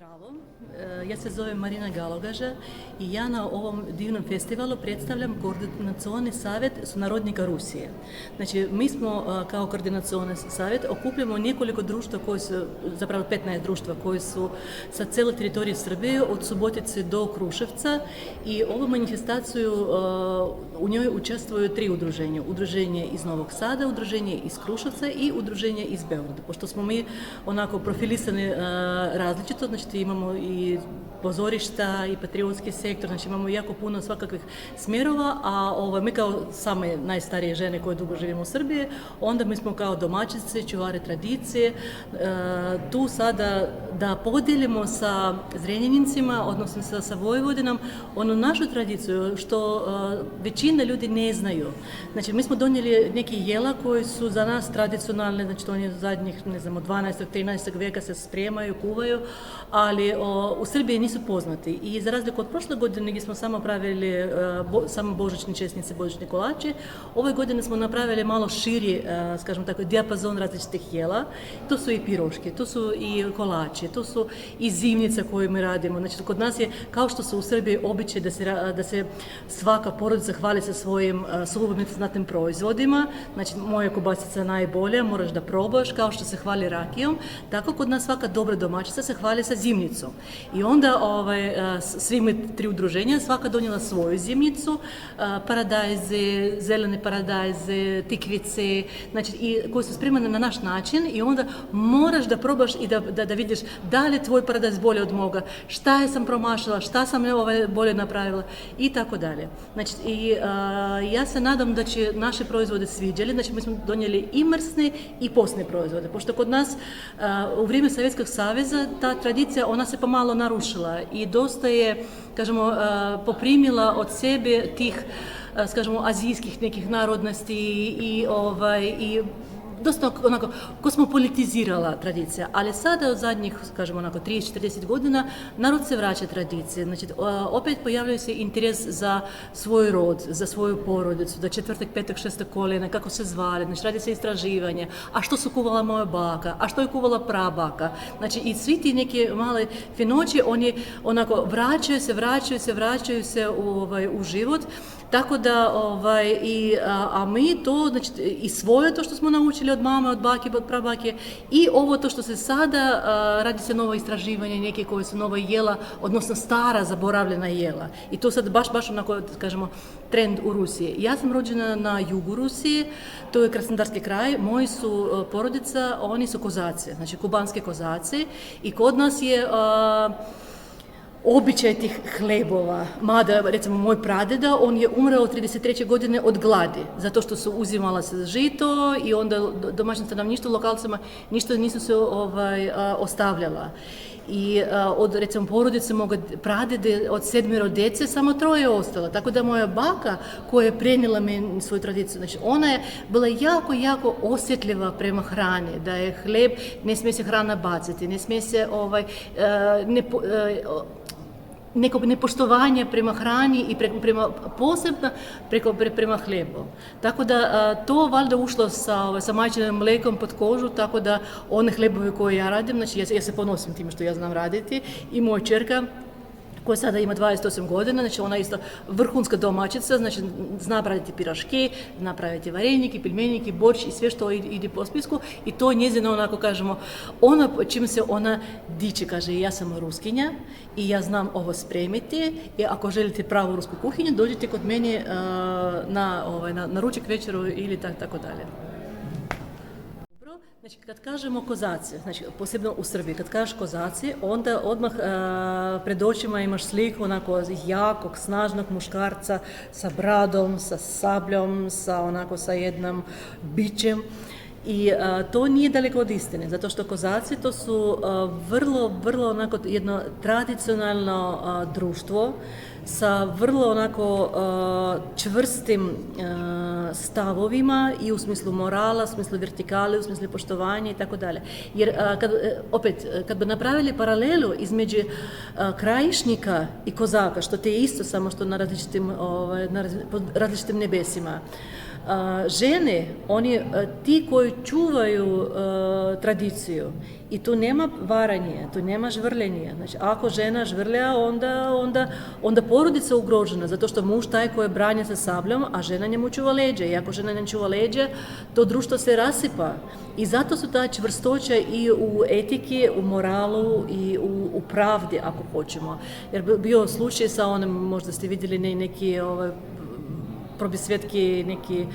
Zdravo, ja se zovem Marina Galogaža i ja na ovom divnom festivalu predstavljam Koordinacioni savjet sunarodnika Rusije. Znači, mi smo kao Koordinacioni savjet okupljamo nekoliko društva koji su, zapravo 15 društva koji su sa cijele teritorije Srbije, od Subotice do Kruševca, i ovu manifestaciju u njoj učestvuju 3 udruženja. Udruženje iz Novog Sada, udruženje iz Kruševca i udruženje iz Beograda. Pošto smo mi onako profilisani različito, znači imamo i pozorišta i patriotski sektor, znači imamo jako puno svakakvih smjerova, a mi kao same najstarije žene koje dugo živimo u Srbiji, onda mi smo kao domaćice, čuvare tradicije, tu sada da podijelimo sa Zrenjanincima, odnosno sa Vojvodinom, onu našu tradiciju što većina ljudi ne znaju. Znači, mi smo donijeli neke jela koji su za nas tradicionalne, znači to oni zadnjih, ne znam, od 12. 13. vijeka se spremaju, kuvaju, ali u Srbiji nisu poznati. I za razliku od prošle godine gdje smo samo pravili samo božićni česnice, božićni kolači, ove godine smo napravili malo širi, kažem tako, dijapazon različitih jela. To su i piroške, to su i kolači, to su i zimnice koje mi radimo. Znači, kod nas je, kao što su u Srbiji običaj da se svaka porodica hvali sa svojim slobodnim proizvodima, znači moja kobasica je najbolja, moraš da probaš, kao što se hvali rakijom, tako kod nas svaka dobra domaćica se hvali sa zimnicom. I onda svi mi 3 udruženja, svaka donijela svoju zimnicu, paradajze, zelene paradajze, tikvice, znači i koji su spremane na naš način, i onda moraš da probaš i da vidiš da li je tvoj paradajz bolje od moga, šta sam promašila, šta sam bolje napravila i tako dalje. Znači, ja se nadam da će naše proizvode sviđali, znači mi smo donijeli i mrsne i postne proizvode, pošto kod nas u vrijeme Sovjetskog saveza ta tradicija, ona se pomalo narušila i dosta je, kažemo, poprimila od sebe tih, kažemo, azijskih nekih narodnosti i dosta onako kosmopolitizirala tradicija, ali sada od zadnjih, kažemo, onako 30-40 godina narod se vraća tradicije, znači opet pojavljaju se interes za svoj rod, za svoju porodicu, da 4., 5., 6. koljena, kako se zvali, znači radi se istraživanje, a što su kuvala moja baka, a što je kuvala prabaka, znači i svi ti neke male finoći, oni onako vraćaju se u život, tako da, a mi to, znači i svoje to što smo naučili od mame, od bake, od prabake, i ovo to što se sada, radi se novo istraživanje, neke koje su nova jela, odnosno stara zaboravljena jela. I to sad baš onako, kažemo, trend u Rusiji. Ja sam rođena na jugu Rusije, to je Krasnodarski kraj, moji su porodica, oni su kozaci, znači kubanski kozaci, i kod nas je običaj tih hlebova, mada recimo moj pradeda, on je umreo 33. godine od gladi, zato što su uzimala se žito i onda domaćim stanovništvu, lokalcima, ništa nisu se ostavljala. I od, recimo, porodice moga pradede, od 7 djece, samo 3 je ostalo. Tako da moja baka, koja je prenijela meni svoju tradiciju, znači ona je bila jako osjetljiva prema hrani, da je hljeb, ne smije se hrana baciti, ne smije se neko nepoštovanje prema hrani i posebno prema hljebu. Tako da to valjda ušlo sa majčinim mlekom pod kožu, tako da one hljebove koje ja radim, znači ja se ponosim time što ja znam raditi, i moja čerka koja sada ima 28 godina, znači ona je isto vrhunska domaćica, znači zna raditi piraške, zna praviti varenike, pilmenike, borć i sve što ide po spisku, i to je njezino, onako kažemo, ono čim se ona diče, kaže, ja sam Ruskinja i ja znam ovo spremiti, i ako želite pravu rusku kuhinju, dođite kod mene na ručak, večeru ili tako dalje. Znači, kad kažemo kozaci, znači posebno u Srbiji, kad kažeš kozaci, onda odmah pred očima imaš sliku onako jakog, snažnog muškarca sa bradom, sa sabljom, sa jednim bićem. I to nije daleko od istine, zato što kozaci to su vrlo onako jedno tradicionalno društvo sa vrlo onako čvrstim stavovima i u smislu morala, u smislu vertikale, u smislu poštovanja i tako dalje. Jer kad bi napravili paralelu između krajišnika i kozaka, što te je isto, samo što na različitim nebesima, Žene, oni ti koji čuvaju tradiciju i tu nema varanje, tu nema žvrljenja. Znači, ako žena žvrlja, onda porodica ugrožena, zato što muž taj koji branja sa sabljom, a žena njemu čuva leđa. I ako žena ne čuva leđa, to društvo se rasipa. I zato su ta čvrstoća i u etiki, u moralu i u pravdi, ako hoćemo. Jer bio slučaj sa onim, možda ste vidjeli neki probisvjetki neki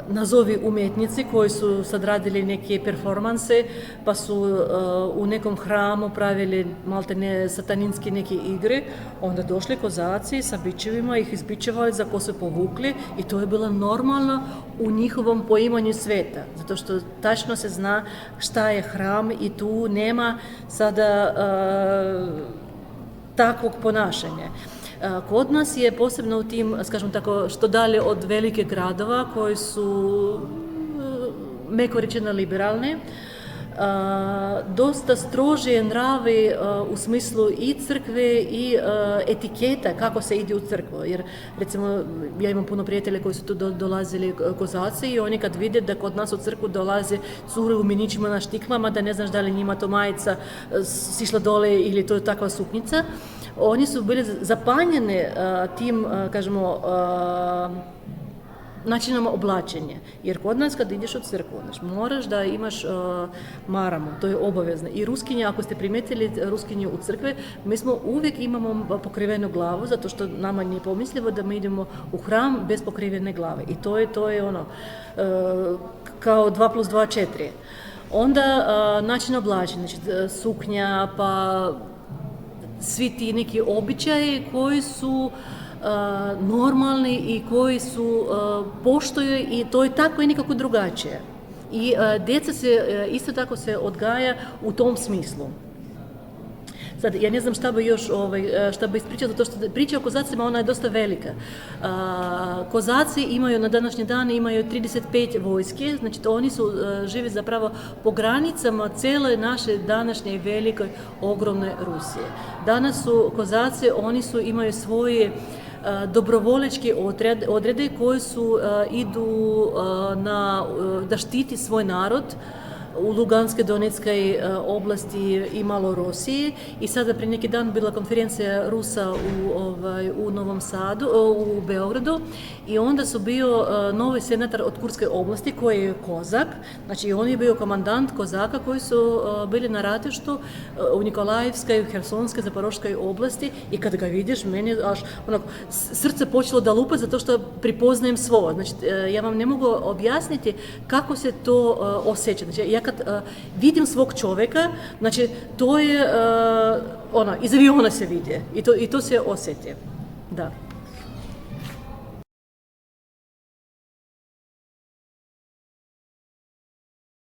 nazovi umjetnici koji su sad radili neke performanse, pa su u nekom hramu pravili maltene sataninske neke igre, onda došli kozaci sa bičevima, ih izbičevali, za ko su povukli i to je bilo normalno u njihovom poimanju sveta, zato što tačno se zna šta je hram i tu nema sada takvog ponašanja. Kod nas je posebno u tim, skažem tako, što dalje od velike gradova koji su meko rečeno liberalni, dosta strožije nravi u smislu i crkve i etiketa kako se ide u crkvu. Jer recimo ja imam puno prijatelja koji su tu dolazili kozaci i oni kad vide da kod nas u crkvu dolaze cure u minićima na štiklama, da ne znaš da li njima to majica sišla dole ili to je takva suknjica, oni su bili zapanjeni tim, kažemo, načinom oblačenja. Jer kod nas kad ideš u crkvu, moraš da imaš maramu, to je obavezno. I ruskinje, ako ste primetili ruskinje u crkve, mi uvijek imamo pokrivenu glavu, zato što nama nije pomislivo da mi idemo u hram bez pokrivene glave. I to je ono, kao 2+2=4. Onda način oblačenja, znači suknja, pa svi ti neki običaji koji su normalni i koji su poštuju i to je tako i nikako drugačije. I djeca se isto tako se odgaja u tom smislu. Sad, ja ne znam šta bi još šta bi ispričala, zato što priča o kozacima, ona je dosta velika. Kozaci imaju na današnji dan imaju 35 vojske, znači oni su živi zapravo po granicama cijele naše današnje velike, ogromne Rusije. Danas su kozaci, oni imaju svoje dobrovoljački odrede koji idu da štiti svoj narod u Luganskoj, Donetskoj oblasti i malo Rosiji. I sada prije neki dan bila konferencija Rusa u Novom Sadu, u Beogradu, i onda su bio novi senator od Kurske oblasti koji je kozak, znači on je bio komandant kozaka koji su bili na ratištu u Nikolajevskoj, Hersonskoj, Zaporoškoj oblasti i kad ga vidiš, meni až onako srce počelo da lupa zato što pripoznajem svoje. Znači, ja vam ne mogu objasniti kako se to osjeća. Znači, ja kad vidim svog čovjeka, znači to je iz aviona se vidi i to se osjeti. Da.